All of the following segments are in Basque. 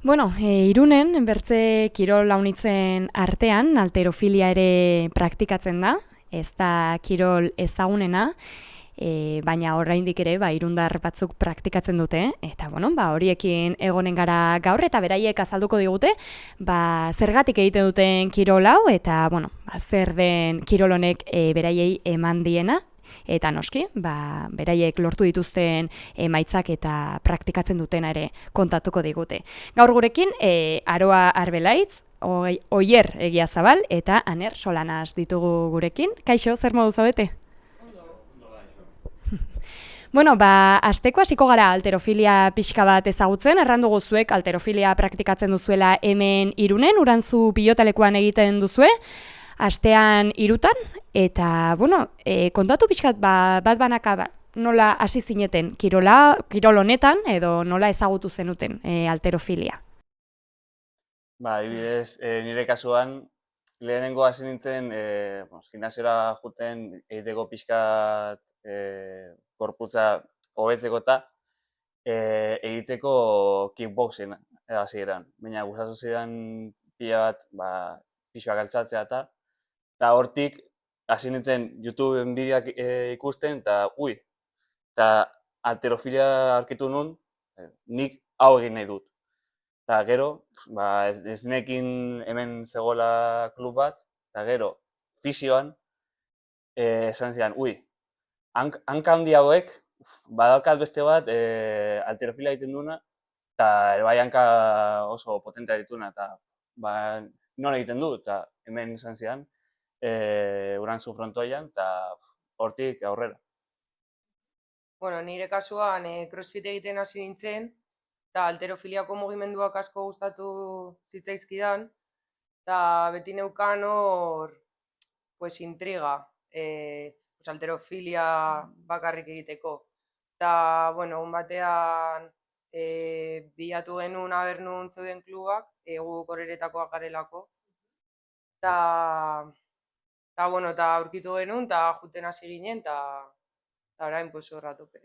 Bueno, Irunen, bertze kirol launitzen artean, halterofilia ere praktikatzen da, ez da kirol ezagunena, baina oraindik ere irundar batzuk praktikatzen dute, eta horiekin egonen gara gaur, eta beraiek azalduko digute, zergatik egiten duten kirol hau, eta zer den kirol honek beraiei eman diena, eta noski, beraiek lortu dituzten emaitzak eta praktikatzen dutena ere kontatuko digute. Gaur gurekin, Aroa Arbelaitz, Oier Egiazabal eta Aner Solanas ditugu gurekin. Kaixo, zer modu zaudete? Bueno, asteko hasiko gara halterofilia pixka bat ezagutzen, errandu zuek halterofilia praktikatzen duzuela hemen Irunen, Urantzu pilotalekuan egiten duzue, astean 3, eta, kontatu pixkat bat banaka nola hasi zineten kirol honetan, edo nola ezagutu zenuten halterofilia. Adibidez, nire kasuan, lehenengo hasi nintzen, gimnasiora juten egiteko pixkat gorputza hobetzeko eta egiteko kickboxing hasieran. Baina gustatu zidan pila bat, pixoak altxatzea eta hortik hasi nintzen YouTubeen bideoak ikusten, eta halterofilia aurkitu nun, nik hau egin nahi dut. Eta gero, ez nekin hemen zegoela klub bat, eta gero, fisioan, esan zidan, hanka handi hauek, badaukat beste bat, halterofilia egiten duna, eta bai hanka oso potentea dituna, eta nola egiten du, eta hemen esan zidan, Urantzu frontoian, eta hortik aurrera. Bueno, nire kasuan crossfit egiten hasi nintzen, eta halterofiliako mugimenduak asko gustatu zitzaizkidan, eta beti neukan hor intriga, halterofilia bakarrik egiteko. Eta, egun batean bilatu genuen aber nun zeuden klubak, guk horretakoak garelako. Eta aurkitu genuen, eta juten hasi ginen, eta orain horra tope.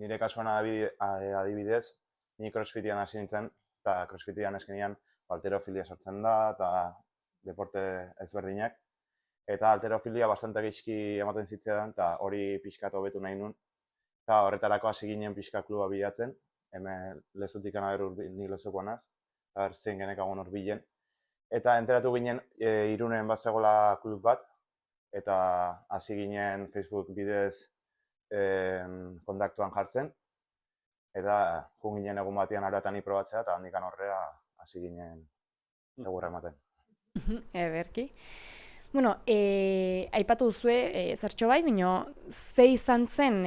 Nire kasuan adibidez, ni crossfitian hasi nintzen, eta crossfitian eskenean halterofilia sortzen da, eta deporte ezberdinak. Eta halterofilia bastante gizki ematen zitzaidan, eta hori pixkat hobetu nahi nun. Eta horretarako hasi ginen pixka kluba bilatzen, hemen lezotik anaber nik lezokoan az, eta zein genekagun hor bilen. Eta enteratu ginen Irunen bat zegoela klub bat, eta hasi ginen Facebook bidez kontaktuan jartzen, eta jun ginen egun batean aratan probatzea, eta handikan horrela hasi ginen egurra ematen. Ederki. Aipatu duzue, zertxo bai, ze izan zen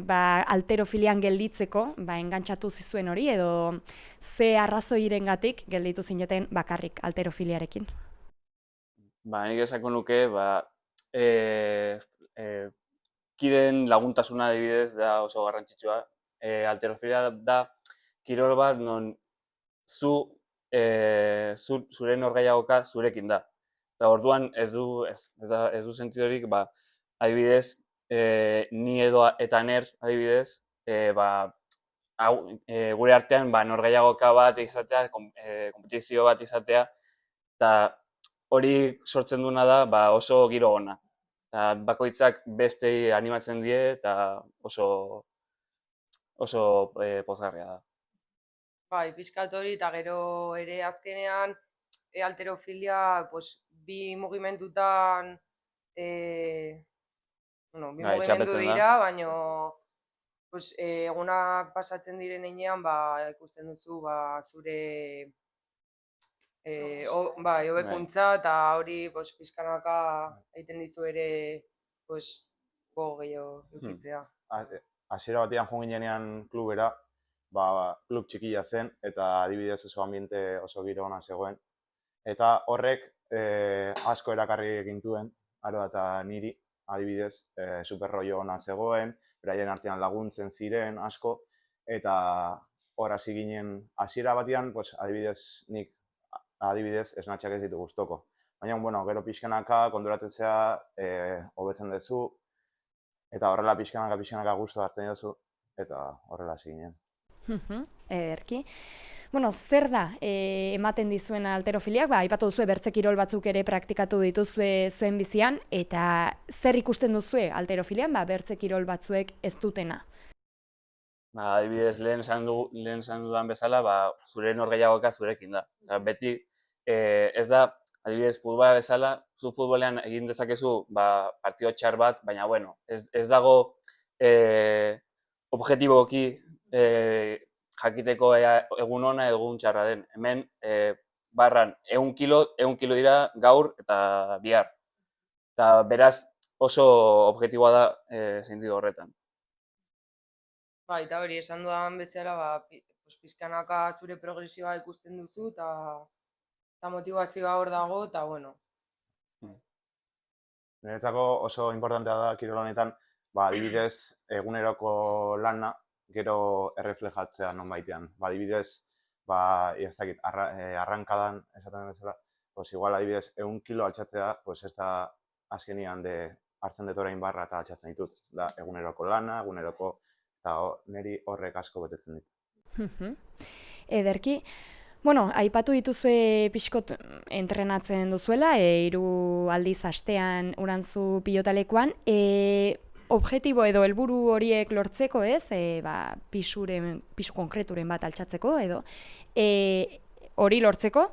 halterofilian gelditzeko, engantxatu zizuen hori, edo ze arrazoirengatik gelditu zineten bakarrik halterofiliarekin? Nik esako nuke, kideen laguntasuna adibidez da oso garrantzitsua. Halterofilia da kirol bat non zure norgehiagoka zurekin da. Eta orduan ez du sentidorik, adibidez, ni edo eta Aner adibidez, gure artean norgehiagoka bat izatea, kompetizio bat izatea, eta hori sortzen duena da oso giro ona. Bakoitzak bestei animatzen die eta oso pozgarria da. Pixkat hori, eta gero ere azkenean halterofilia bi mugimendutan mugimendu dira, baina egunak pasatzen diren heinean ikusten duzu zure hobekuntza, eta hori pixkanaka egiten dizu ere go gehiago edukitzea. Hasiera batean joan ginean klubera, klub txikia zen, eta adibidez oso ambiente oso giro ona zegoen. Eta horrek asko erakarri egintuen, Aroa eta niri, adibidez, superrollo ona zegoen, beraien artean laguntzen ziren asko, eta hor hasi ginen hasiera batean, adibidez, esnatxak ez ditu gustoko. Baina, gero pixkanaka, konturatzen zea, hobetzen duzu, eta horrela pixkanaka gustu hartzen duzu, eta horrela hasi ginen. Ederki. Bueno, zer da ematen dizuen halterofiliak? Aipatu duzue bertze kirol batzuk ere praktikatu dituzue zuen bizian, eta zer ikusten duzue halterofilian, bertze kirol batzuek ez dutena? Adibidez, lehen esan dudan bezala, zure norgehiagoka zurekin da. Beti, ez da, adibidez, futbola bezala, zu futbolean egin dezakezu partido txar bat, baina, bueno, ez dago objetiboki jakiteko egun ona egun txarra den. Hemen, barran, 100 kilo dira gaur eta bihar. Eta beraz, oso objetiboa da sentidu horretan. Eta hori, esan dudan bezala, pizkanaka zure progresioa ikusten duzu, eta motivazioa hor dago, eta bueno. Niretzako oso importantea da kirol honetan, adibidez, eguneroko lana gero erreflejatzea nonbaitean. Adibidez, ez dakit, arrankadan esaten bezala, igual adibidez, 100 kilo altxatzea, ez da azkenian hartzen dut orain barra eta altxatzen ditut. Da, eguneroko lana, eta niri horrek asko betetzen dit. Ederki, bueno, aipatu dituzue pixkot entrenatzen duzuela, 3 aldiz astean Urantzu pilotalekuan, objektibo edo helburu horiek lortzeko, ez, pisu konkreturen bat altxatzeko, edo, hori lortzeko,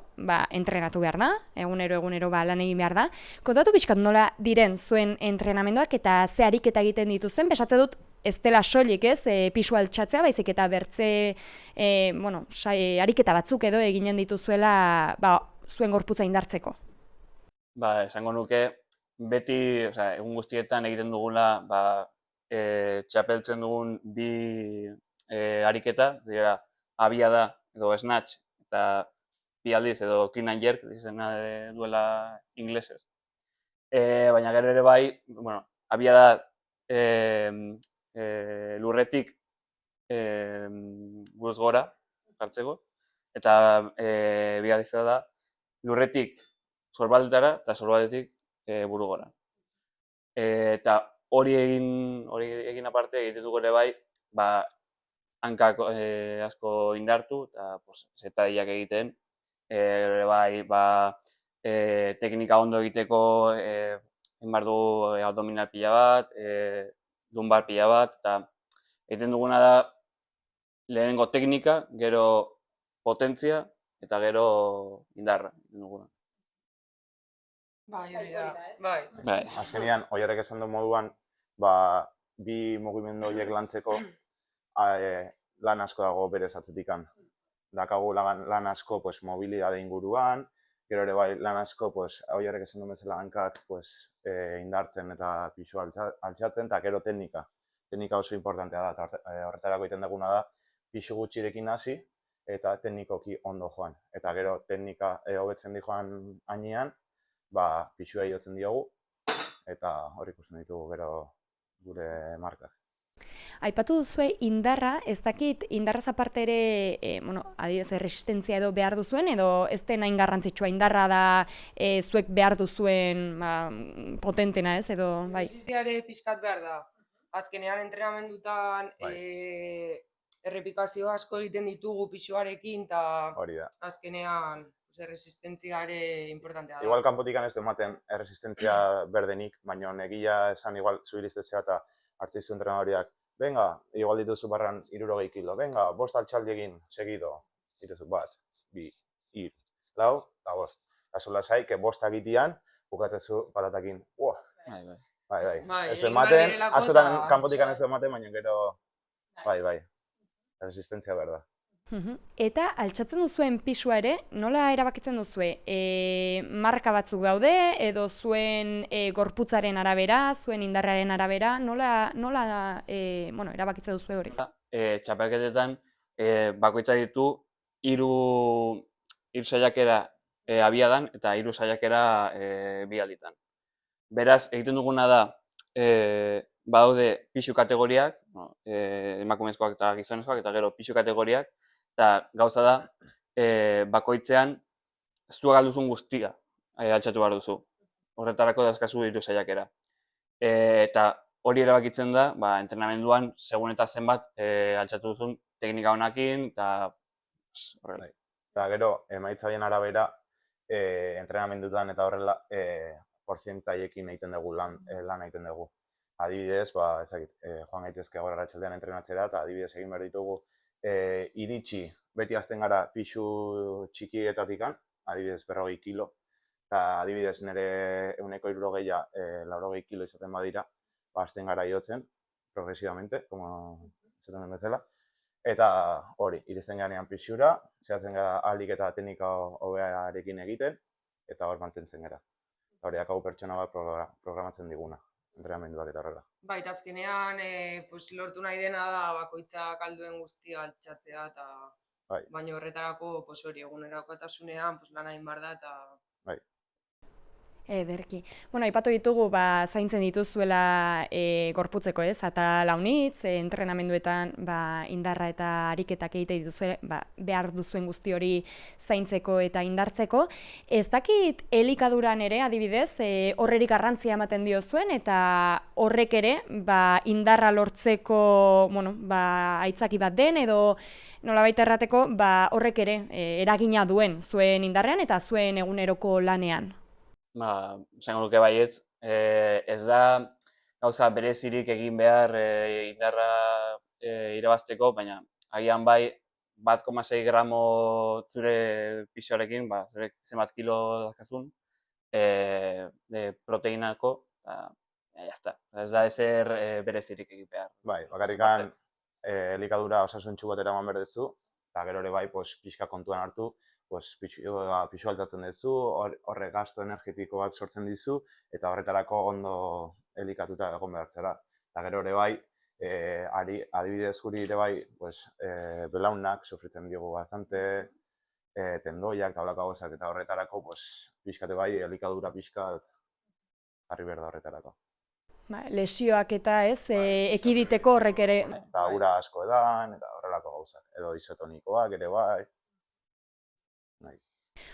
entrenatu behar da, egunero lan egin behar da. Kontatu pixkat nola diren zuen entrenamenduak eta ze ariketa egiten dituzuen, besatze dut, ez dela soilik, ez, pisu altxatzea, baizik eta bertze, ariketa batzuk edo eginen dituzuela zuen gorputza indartzeko. Esango nuke, beti, egun guztietan egiten dugula, txapeltzen dugun bi ariketa, dira, abiada edo snatch, eta bi aldiz edo clean and jerk, izena duela inglesez. Baina gero ere bai, abiada lurretik buruz gora jartzeko, eta bi aldiz da lurretik sorbaldetara eta sorbaldetik buru gora. Eta hori egin aparte egiten dugu ere bai, hankak asko indartu eta zetadiak egiten, teknika ondo egiteko egin behar dugu abdominal pila bat, lumbar pila bat, eta egiten duguna da lehenengo teknika, gero potentzia eta gero indarra. Hori da. Azkenean, oiarek esan du moduan, bi mugimendu horiek lantzeko lan asko dago berez atzetikan. Dakagu lan asko mobilidade inguruan, gero ere bai lan asko, oiarek esan du bezala hankak indartzen eta pisu altxatzen, eta gero teknika. Teknika oso importantea da, horretarako egiten duguna da, pisu gutxirekin hasi eta teknikoki ondo joan. Eta gero teknika hobetzen di joan hainean, pisua jotzen diogu, eta hori ikusten ditugu gero gure markak. Aipatu duzue indarra, ez dakit indarraz aparte ere, adibidez, resistentzia edo behar duzuen, edo ez dena garrantzitsua indarra da zuek behar duzuen potentena, ez, edo, bai? Resistenziare pixkat behar da. Azkenean entrenamendutan errepikazio asko egiten ditugu pisuarekin, eta azkenean resistentziare importantea da. Igual kanpotikan ez du ematen resistentzia berdenik, baina egia esan igual zu iristetzea eta hartzizu entrenadoriak, venga, igual dituzu barran 60 kilo, venga, 5 altxaldi egin, segido, dituzu 1, 2, 3, 4, eta 5. Eta zula zai, 5 egitean, bukatzezu patatakin, Bai. Ez du ematen, askotan kanpotikan ez du ematen, baina gero, bai, resistentzia behar da. Eta altxatzen duzuen pisua ere, nola erabakitzen duzue? Marka batzuk daude, edo zuen gorputzaren arabera, zuen indarraren arabera, nola erabakitzen duzue hori? Txapelketetan bakoitza ditu 3 saiakera abiadan eta 3 saiakera bi alditan. Beraz, egiten duguna da, badaude pisu kategoriak, emakumezkoak eta gizonezkoak, eta gero pisu kategoriak, eta gauza da, bakoitzean zua galduzun guztia altxatu behar duzu. Horretarako dauzkazu 3 saiakera. Eta hori erabakitzen da, entrenamenduan segun eta zenbat altxatu duzun teknika honekin, eta Horrela. Eta gero, emaitza horien arabera, entrenamendutan eta horrela, porzientaiekin egiten dugu lan egiten dugu. Adibidez, ezakit, joan gaitezke gaur arratsaldean entrenatzera, eta adibidez egin behar ditugu iritsi, beti hasten gara pixu txikietatikan, adibidez 40 kilo, eta adibidez nire 160 kilo izaten badira, hasten gara jotzen, progresivamente, como esaten den bezala. Eta hori, iristen garenean pixura, zehatzen gara ahalik eta teknika hobearekin egiten, eta hor mantentzen gara. Hori, hau pertsona bat programatzen diguna, entrenamenduak eta horrela. Bai, eta azkenean lortu nahi dena da bakoitzak alduen guztia altxatzea, eta baina horretarako hori egunerakotasunean lan egin behar da, eta... Ederki. Bueno, aipatu ditugu zaintzen dituzuela gorputzeko eta launitz, entrenamenduetan indarra eta ariketak egite dituzue, behar duzuen guzti hori zaintzeko eta indartzeko. Ez dakit elikaduran ere, adibidez, horrerik garrantzia ematen diozuen, eta horrek ere indarra lortzeko aitzaki bat den, edo nolabait errateko horrek ere eragina duen zuen indarrean eta zuen eguneroko lanean. Esango nuke baietz, ez da gauza berezirik egin behar indarra irabazteko, baina agian bai 1,6 gramo zure pixoarekin, zure zenbat kilo dakazun, proteinako, eta jazta. Ez da ezer berezirik egin behar. Bai, bakarrikan elikadura osasuntsu bat eraman behar duzu, eta gero ere bai pixka kontuan hartu, pixu altatzen duzu, horre gasto energetiko bat sortzen dizu, eta horretarako ondo elikatuta egon behar zara. Eta gero ere bai, adibidez guri ere bai, belaunak sofritzen diogu bastante, tendoiak, tablako gauzak, eta horretarako pixkate bai, elikadura pixka jarri behar da horretarako. Lesioak eta ekiditeko horrek ere... Eta ura asko edan, eta horrelako gauzak, edo isotonikoak ere bai.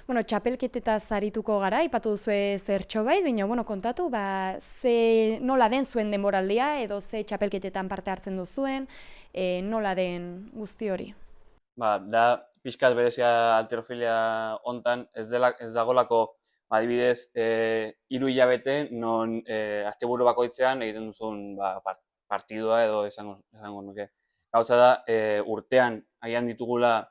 Bueno, txapelketetaz arituko gara, aipatu duzue zertxo bait, baina kontatu, nola den zuen denboraldia, edo ze txapelketetan parte hartzen duzuen, nola den guzti hori? Da pixkat berezia halterofilia hontan, ez dagolako adibidez 3 hilabete non asteburu bakoitzean egiten duzun partidua edo esango nuke. Gauza da, urtean agian ditugula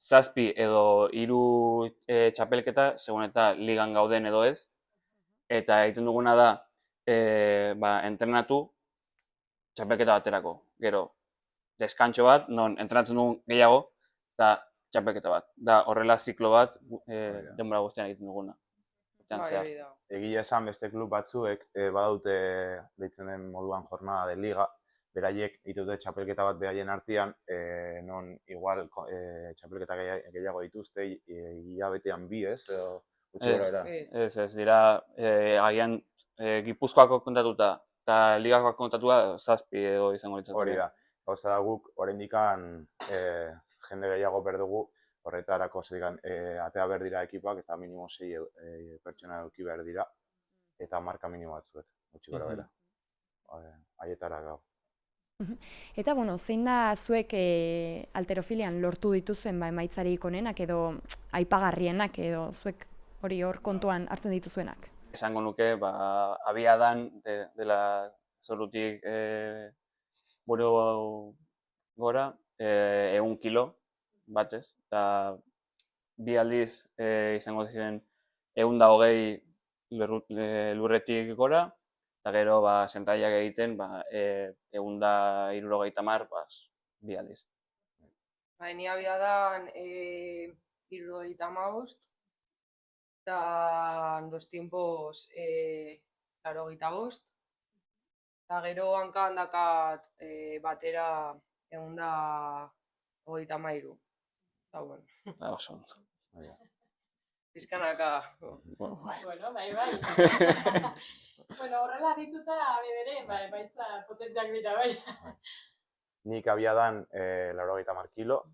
7 edo 3 txapelketa, segun eta ligan gauden edo ez, eta egiten duguna da entrenatu txapelketa baterako. Gero, deskantxo bat, non entrenatzen dugun gehiago, eta txapelketa bat. Da horrela ziklo bat denbora guztian egiten duguna. Egia esan beste klub batzuek badaute deitzen den moduan jornada de liga, beraiek ditute txapelketa bat behaien artean, non igual txapelketa gehiago dituzte, hilabetean 2 ez, edo gutxi gora era. Ez, dira, agian Gipuzkoako kontatuta eta ligakoak kontatua 7 edo izango litzateke. Hori da, gauza da guk oraindikan jende gehiago behar dugu, horretarako atea behar dira ekipak eta minimo 6 pertsona eduki behar dira, eta marka minimo batzuek, gutxi gora bera. Haietara gau. Eta, zein da zuek halterofilian lortu dituzuen emaitzarik onenak edo aipagarrienak edo zuek hori hor kontuan hartzen dituzuenak? Esango nuke, abiadan dela zorutik buru gora, 100 kilo batez, eta 2 aldiz izango ziren 120 lurretik gora, eta gero sentaiak egiten 170, 2 aldiz. Ni abiadan 75, eta dos tiempos 85, eta gero hankan dakat batera 133. Eta bueno. Oso. Pizkanaka. Bueno, bai. Horrela dituta bedere, baitza potenteak dira, bai. Nik abiadan 80 kilo,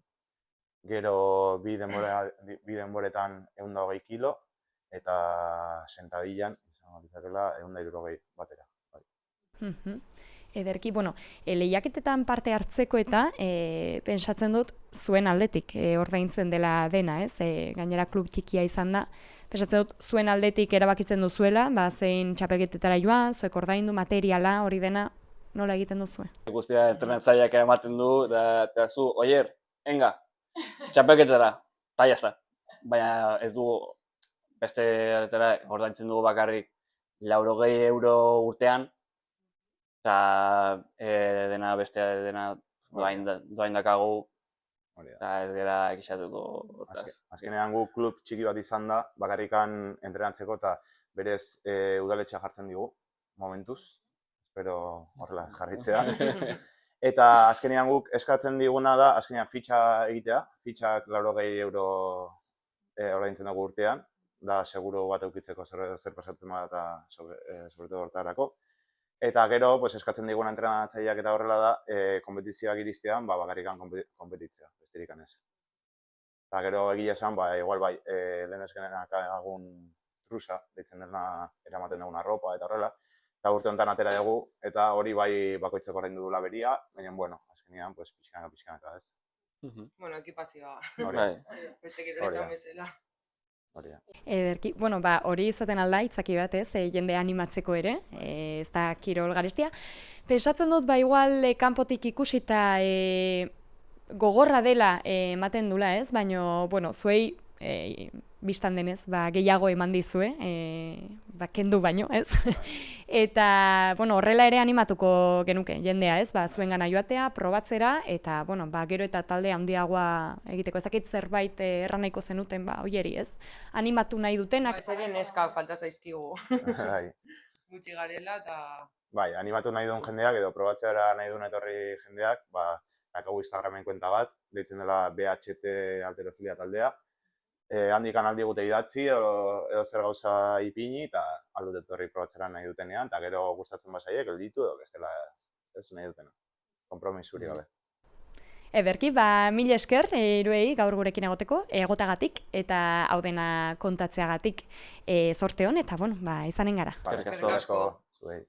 gero 2 denboretan 120 kilo, eta sentadillan, izango ditzakela, 160 batera. Ederki, bueno, lehiaketetan parte hartzeko eta pentsatzen dut zuen aldetik ordaintzen dela dena, ez? Gainera klub txikia izan da, pentsatzen dut zuen aldetik erabakitzen duzuela, zein txapelketetara joan, zuek ordaindu materiala, hori dena, nola egiten duzue? Guztia entrenatzaileak ematen du, eta zu, oier, enga, txapelketetara, eta jazta. Baina ez dugu, beste aletera, ordaintzen dugu bakarrik 80 euro urtean, eta dena bestea dena doain dakagu, Hori da. eta ez gara ekixatuko hortaz. Azkenean gu klub txiki bat izan da, bakarrikan entrenatzeko eta berez udaletxea jartzen digu, momentuz. Espero horrela jarritzea. Eta azkenean guk eskatzen diguna da, azkenean fitxa egitea. Fitxak 80 euro ordaintzen dugu urtean. Da seguro bat eukitzeko zer pasatzen bada eta sobre todo hortarako. Eta gero, eskatzen diguna entrenatzaileak eta horrela da, konpetizioak iristean, bakarrikan konpetitzea, besterik ez. Eta gero egia esan, igual bai, lehen eskenenak agun trusa, deitzen dena eramaten duguna ropa eta horrela. Eta urte honetan atera dugu, eta hori bai bakoitzeko ordaindu du laberia, baina, bueno, azkenean, pixkanaka, ez. Bueno, ekipazioa. Bai. Beste kiroletan bezala. Hori da. Ederki, bueno, hori izaten alda, itzaki bat, ez, jende animatzeko ere, ez da kirol garestia. Pensatzen dut, igual, kanpotik ikusita gogorra dela ematen dula, ez, baina, bueno, zuei bistan denez, gehiago eman dizue, kendu baino, ez? Eta, bueno, horrela ere animatuko genuke jendea, ez? Zuen gana joatea, probatzera, eta, bueno, gero eta talde handiagoa egiteko. Ez dakit zerbait erran nahiko zenuten, oieri, ez? Animatu nahi dutenak. Ez ere neskak falta zaizkigu. Bai. Gutxi garela eta... Bai, animatu nahi duen jendeak edo probatzera nahi duen etorri jendeak, dakagu Instagramen kuenta bat, deitzen dela BHT Alterofilia taldea. Handik aldi gute idatzi edo zer gauza ipini eta aldut etorri probatzera nahi dutenean, eta gero gustatzen basaiek, gelditu edo bestela ez nahi dutena. Konpromisuri gabe. Ederki, mila esker hiruei gaur gurekin egotagatik eta hau dena kontatzeagatik zorte hon, eta bueno, izanen gara. Eskerrik asko. Zuei.